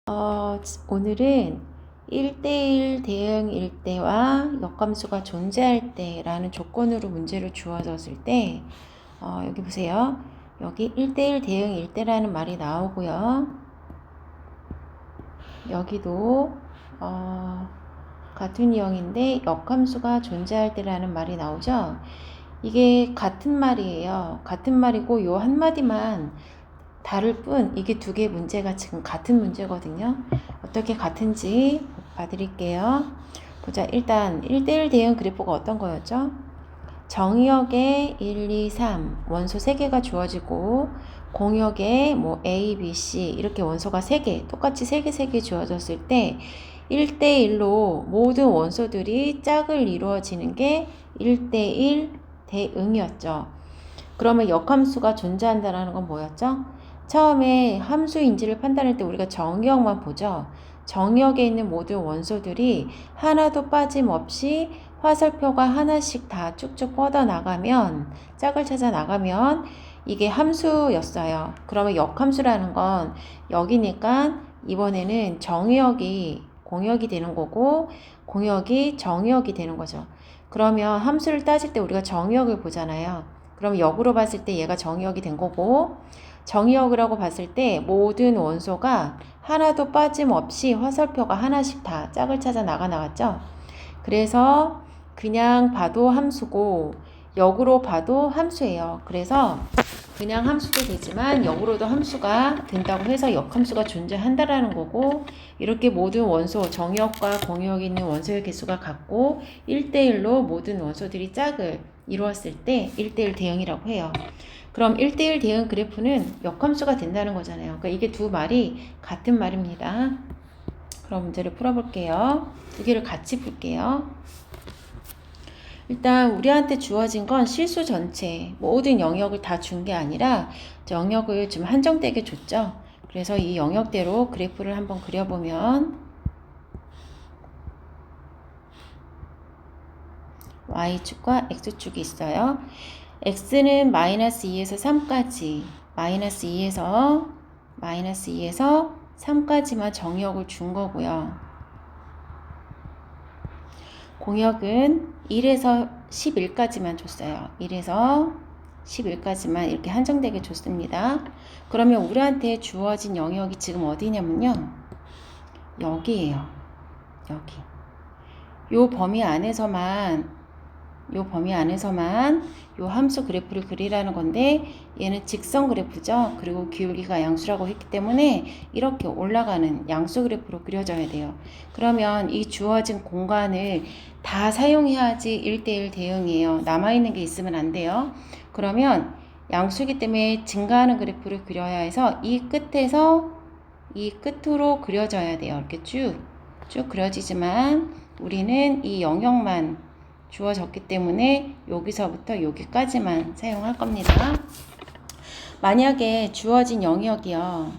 오늘은 1대1 대응일 때와 역함수가 존재할 때라는 조건으로 문제를 주어졌을 때 여기 보세요. 여기 1대1 대응일 때라는 말이 나오고요. 여기도 같은 유형인데 역함수가 존재할 때라는 말이 나오죠. 이게 같은 말이에요. 같은 말이고 요 한마디만 다를 뿐 이게 두 개의 문제가 지금 같은 문제거든요. 어떻게 같은지 봐드릴게요. 보자. 일단 1대1 대응 그래프가 어떤 거였죠? 정의역에 1, 2, 3 원소 3개가 주어지고 공역에 뭐 A, B, C 이렇게 원소가 3개 똑같이 3개 주어졌을 때 1대1로 모든 원소들이 짝을 이루어지는 게 1대1 대응이었죠. 그러면 역함수가 존재한다는 건 뭐였죠? 처음에 함수인지를 판단할 때 우리가 정의역만 보죠. 정의역에 있는 모든 원소들이 하나도 빠짐없이 화살표가 하나씩 다 쭉쭉 뻗어나가면, 짝을 찾아 나가면 이게 함수였어요. 그러면 역함수라는 건 여기니까 이번에는 정의역이 공역이 되는 거고 공역이 정의역이 되는 거죠. 그러면 함수를 따질 때 우리가 정의역을 보잖아요. 그럼 역으로 봤을 때 얘가 정의역이 된 거고 정의역이라고 봤을 때 모든 원소가 하나도 빠짐없이 화살표가 하나씩 다 짝을 찾아 나갔죠. 그래서 그냥 봐도 함수고 역으로 봐도 함수예요. 그래서 그냥 함수도 되지만 역으로도 함수가 된다고 해서 역함수가 존재한다라는 거고, 이렇게 모든 원소 정역과 공역이 있는 원소의 개수가 같고 1대1로 모든 원소들이 짝을 이루었을 때 1대1 대응이라고 해요. 그럼 1대1 대응 그래프는 역함수가 된다는 거잖아요. 그러니까 이게 두 말이 같은 말입니다. 그럼 문제를 풀어볼게요. 두 개를 같이 풀게요. 일단 우리한테 주어진 건 실수 전체 모든 영역을 다 준 게 아니라 영역을 좀 한정되게 줬죠. 그래서 이 영역대로 그래프를 한번 그려보면 Y축과 X축이 있어요. X는 마이너스 2에서 3까지 마이너스 2에서 3까지만 정역을 준 거고요. 공역은 1에서 11까지만 줬어요. 1에서 11까지만 이렇게 한정되게 줬습니다. 그러면 우리한테 주어진 영역이 지금 어디냐면요. 여기예요. 여기. 요 범위 안에서만 요 함수 그래프를 그리라는 건데 얘는 직선 그래프죠. 그리고 기울기가 양수라고 했기 때문에 이렇게 올라가는 양수 그래프로 그려져야 돼요. 그러면 이 주어진 공간을 다 사용해야지 1대1 대응이에요. 남아있는 게 있으면 안 돼요. 그러면 양수이기 때문에 증가하는 그래프를 그려야 해서 이 끝에서 이 끝으로 그려져야 돼요. 이렇게 쭉 그려지지만 우리는 이 영역만 주어졌기 때문에 여기서부터 여기까지만 사용할 겁니다. 만약에 주어진 영역이요.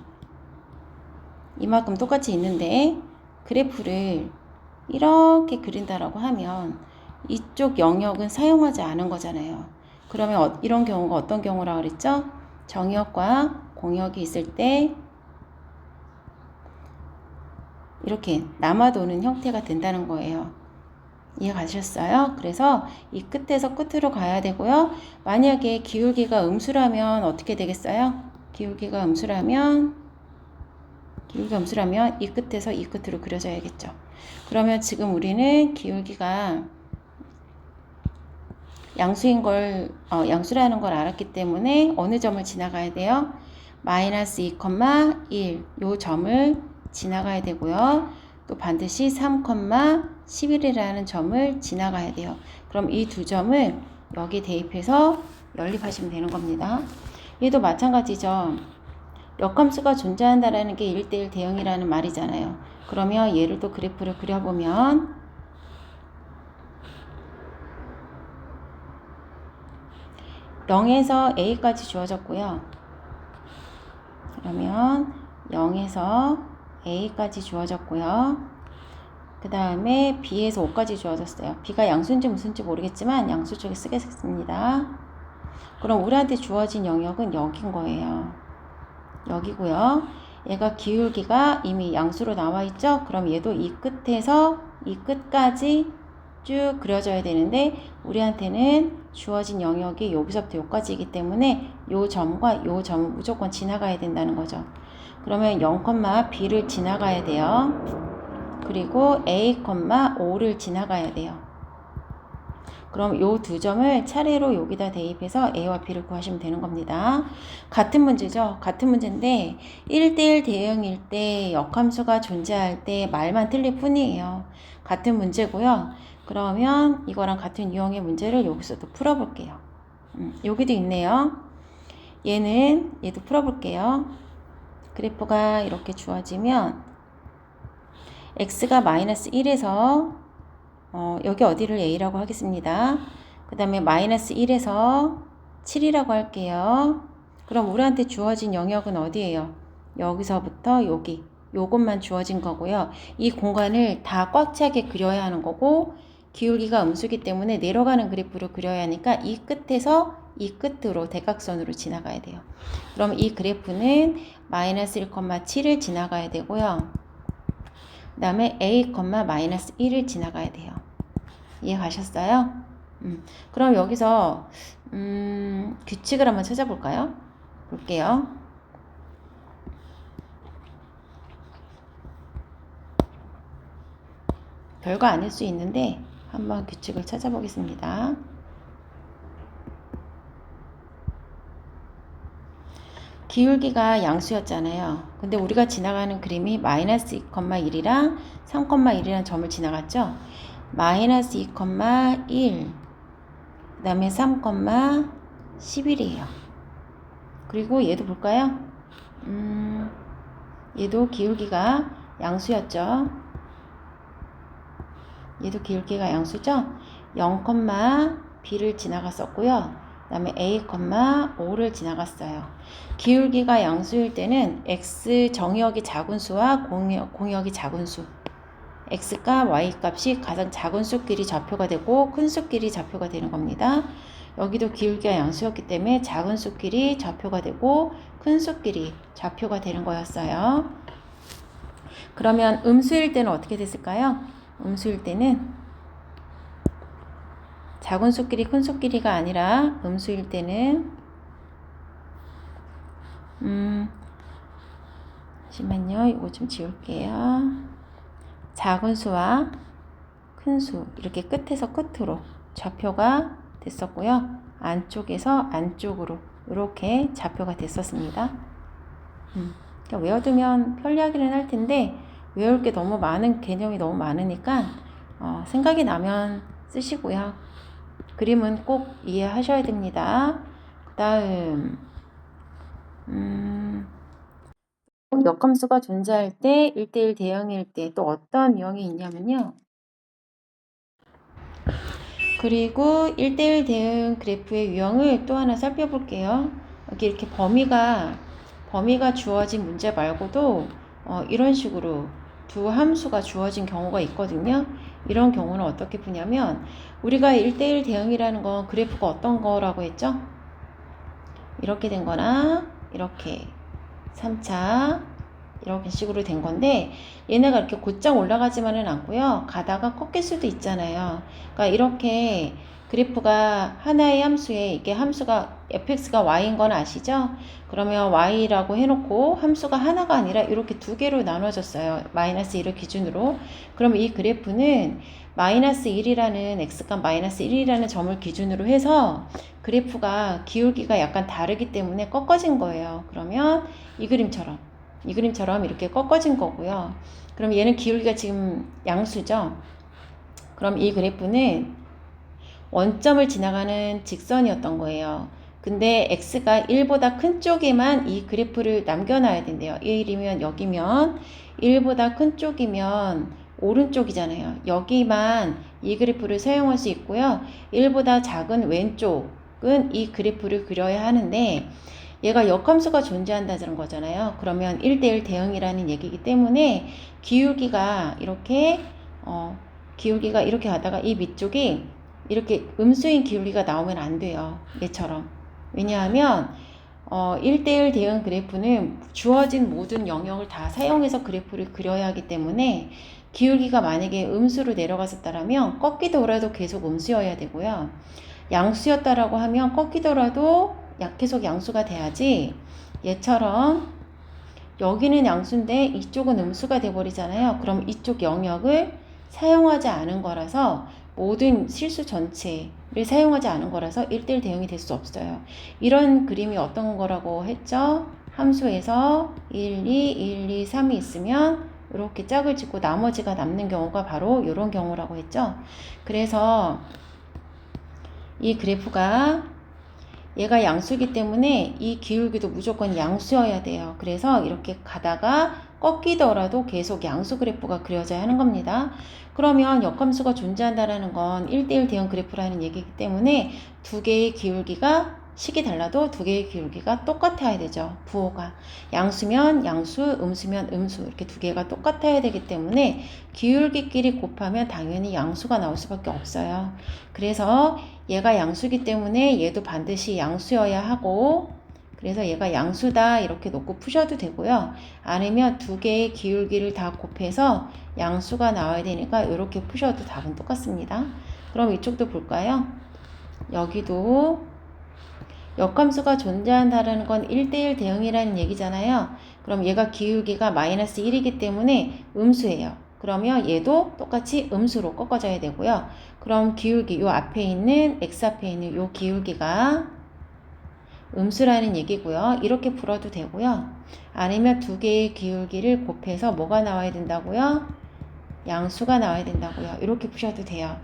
이만큼 똑같이 있는데 그래프를 이렇게 그린다라고 하면 이쪽 영역은 사용하지 않은 거잖아요. 그러면 이런 경우가 어떤 경우라고 그랬죠? 정역과 공역이 있을 때 이렇게 남아도는 형태가 된다는 거예요. 이해 가셨어요? 그래서 이 끝에서 끝으로 가야 되고요. 만약에 기울기가 음수라면 어떻게 되겠어요? 기울기가 음수라면 이 끝에서 이 끝으로 그려져야겠죠. 그러면 지금 우리는 기울기가 양수라는 걸 알았기 때문에 어느 점을 지나가야 돼요? 마이너스 2,1 요 점을 지나가야 되고요. 또 반드시 3,11이라는 점을 지나가야 돼요. 그럼 이 두 점을 여기 대입해서 연립하시면 되는 겁니다. 얘도 마찬가지죠. 역함수가 존재한다라는 게 1대1 대응이라는 말이잖아요. 그러면 얘를 또 그래프를 그려보면 0에서 A까지 주어졌고요. 그러면 0에서 A까지 주어졌고요. 그 다음에 B에서 5까지 주어졌어요. B가 양수인지 무슨지 모르겠지만 양수 쪽에 쓰겠습니다. 그럼 우리한테 주어진 영역은 여긴 거예요. 여기고요. 얘가 기울기가 이미 양수로 나와 있죠? 그럼 얘도 이 끝에서 이 끝까지 쭉 그려져야 되는데 우리한테는 주어진 영역이 여기서부터 여기까지이기 때문에 요 점과 요 점은 무조건 지나가야 된다는 거죠. 그러면 0,b를 지나가야 돼요. 그리고 a, 5를 지나가야 돼요. 그럼 요 두 점을 차례로 여기다 대입해서 a와 b를 구하시면 되는 겁니다. 같은 문제죠. 같은 문제인데 1대1 대응일 때 역함수가 존재할 때 말만 틀릴 뿐이에요. 같은 문제고요. 그러면 이거랑 같은 유형의 문제를 여기서도 풀어볼게요. 여기도 있네요. 얘도 풀어볼게요. 그래프가 이렇게 주어지면 x가 마이너스 1에서 여기 어디를 a라고 하겠습니다. 그 다음에 마이너스 1에서 7이라고 할게요. 그럼 우리한테 주어진 영역은 어디예요? 여기서부터 여기 요것만 주어진 거고요. 이 공간을 다 꽉 차게 그려야 하는 거고 기울기가 음수기 때문에 내려가는 그래프로 그려야 하니까 이 끝에서 이 끝으로 대각선으로 지나가야 돼요. 그럼 이 그래프는 마이너스 1,7을 지나가야 되고요. 그 다음에 a, 마이너스 1을 지나가야 돼요. 이해 가셨어요? 그럼 여기서 규칙을 한번 찾아볼까요? 볼게요. 별거 아닐 수 있는데 한번 규칙을 찾아보겠습니다. 기울기가 양수였잖아요. 근데 우리가 지나가는 그림이 마이너스 2,1이랑 3,1이라는 점을 지나갔죠. 마이너스 2,1 그 다음에 3,11이에요. 그리고 얘도 볼까요? 얘도 기울기가 양수였죠. 얘도 기울기가 양수죠. 0,b를 지나갔었고요. 그 다음에 a, 5를 지나갔어요. 기울기가 양수일 때는 x 정역이 작은 수와 공역이 작은 수, x값, y값이 가장 작은 수끼리 좌표가 되고 큰 수끼리 좌표가 되는 겁니다. 여기도 기울기가 양수였기 때문에 작은 수끼리 좌표가 되고 큰 수끼리 좌표가 되는 거였어요. 그러면 음수일 때는 어떻게 됐을까요? 음수일 때는 작은 수끼리 큰 수끼리가 아니라 음수일 때는 잠시만요. 이거 좀 지울게요. 작은 수와 큰 수 이렇게 끝에서 끝으로 좌표가 됐었고요. 안쪽에서 안쪽으로 이렇게 좌표가 됐었습니다. 그러니까 외워두면 편리하기는 할 텐데 외울 게 너무 많은 개념이 너무 많으니까 생각이 나면 쓰시고요. 그림은 꼭 이해하셔야 됩니다. 그 다음 역함수가 존재할 때 1대1 대응일 때 또 어떤 유형이 있냐면요. 그리고 1대1 대응 그래프의 유형을 또 하나 살펴볼게요. 여기 이렇게 범위가 주어진 문제 말고도 이런 식으로 두 함수가 주어진 경우가 있거든요. 이런 경우는 어떻게 푸냐면 우리가 1대1 대응이라는 건 그래프가 어떤 거라고 했죠? 이렇게 된 거나 이렇게 3차 이런 식으로 된 건데 얘네가 이렇게 곧장 올라가지만은 않고요. 가다가 꺾일 수도 있잖아요. 그러니까 이렇게 그래프가 하나의 함수에 이게 함수가 fx가 y인 건 아시죠? 그러면 y라고 해놓고 함수가 하나가 아니라 이렇게 두 개로 나눠졌어요. 마이너스 1을 기준으로. 그럼 이 그래프는 마이너스 1이라는 x값 마이너스 1이라는 점을 기준으로 해서 그래프가 기울기가 약간 다르기 때문에 꺾어진 거예요. 그러면 이 그림처럼 이렇게 꺾어진 거고요. 그럼 얘는 기울기가 지금 양수죠. 그럼 이 그래프는 원점을 지나가는 직선이었던 거예요. 근데 x가 1보다 큰 쪽에만 이 그래프를 남겨놔야 된대요. 1이면 여기면 1보다 큰 쪽이면 오른쪽이잖아요. 여기만 이 그래프를 사용할 수 있고요. 1보다 작은 왼쪽은 이 그래프를 그려야 하는데 얘가 역함수가 존재한다는 거잖아요. 그러면 1대1 대응이라는 얘기이기 때문에 기울기가 이렇게 가다가 이 밑쪽이 이렇게 음수인 기울기가 나오면 안 돼요. 얘처럼. 왜냐하면 1대1 대응 그래프는 주어진 모든 영역을 다 사용해서 그래프를 그려야 하기 때문에 기울기가 만약에 음수로 내려갔었다면 꺾이더라도 계속 음수여야 되고요. 양수였다라고 하면 꺾이더라도 계속 양수가 돼야지 얘처럼 여기는 양수인데 이쪽은 음수가 돼버리잖아요. 그럼 이쪽 영역을 사용하지 않은 거라서 모든 실수 전체를 사용하지 않은 거라서 1대1 대응이 될 수 없어요. 이런 그림이 어떤 거라고 했죠? 함수에서 1, 2, 1, 2, 3이 있으면 이렇게 짝을 짓고 나머지가 남는 경우가 바로 이런 경우라고 했죠. 그래서 이 그래프가 얘가 양수이기 때문에 이 기울기도 무조건 양수여야 돼요. 그래서 이렇게 가다가 꺾이더라도 계속 양수 그래프가 그려져야 하는 겁니다. 그러면 역함수가 존재한다는 건 1대1 대응 그래프라는 얘기이기 때문에 두 개의 기울기가 식이 달라도 두 개의 기울기가 똑같아야 되죠. 부호가. 양수면 양수, 음수면 음수 이렇게 두 개가 똑같아야 되기 때문에 기울기끼리 곱하면 당연히 양수가 나올 수밖에 없어요. 그래서 얘가 양수기 때문에 얘도 반드시 양수여야 하고 그래서 얘가 양수다 이렇게 놓고 푸셔도 되고요. 아니면 두 개의 기울기를 다 곱해서 양수가 나와야 되니까 이렇게 푸셔도 답은 똑같습니다. 그럼 이쪽도 볼까요? 여기도 역함수가 존재한다는 건 1대1 대응이라는 얘기잖아요. 그럼 얘가 기울기가 마이너스 1이기 때문에 음수예요. 그러면 얘도 똑같이 음수로 꺾어져야 되고요. 그럼 기울기, 요 앞에 있는, x 앞에 있는 요 기울기가 음수라는 얘기고요. 이렇게 풀어도 되고요. 아니면 두 개의 기울기를 곱해서 뭐가 나와야 된다고요? 양수가 나와야 된다고요. 이렇게 푸셔도 돼요.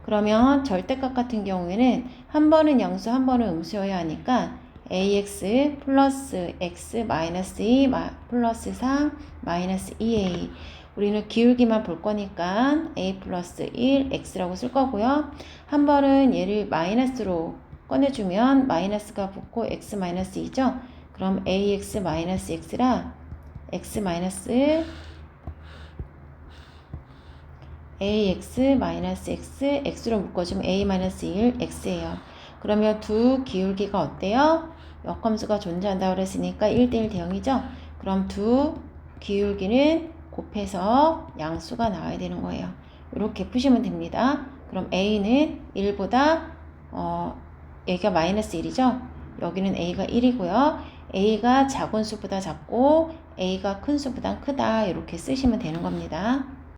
그러면 절대값 같은 경우에는 한 번은 양수, 한 번은 음수여야 하니까 ax 플러스 x 마이너스 2 플러스 3 마이너스 2a 우리는 기울기만 볼 거니까 a 플러스 1 x라고 쓸 거고요. 한 번은 얘를 마이너스로 꺼내주면 마이너스가 붙고 x 마이너스 2죠. 그럼 ax 마이너스 x라 x 마이너스 ax-x, x로 묶어주면 a-1, x예요. 그러면 두 기울기가 어때요? 역함수가 존재한다고 그랬으니까 1대1 대응이죠? 그럼 두 기울기는 곱해서 양수가 나와야 되는 거예요. 이렇게 푸시면 됩니다. 그럼 a는 1보다 여기가 마이너스 1이죠? 여기는 a가 1이고요. a가 작은 수보다 작고 a가 큰 수보다 크다 이렇게 쓰시면 되는 겁니다.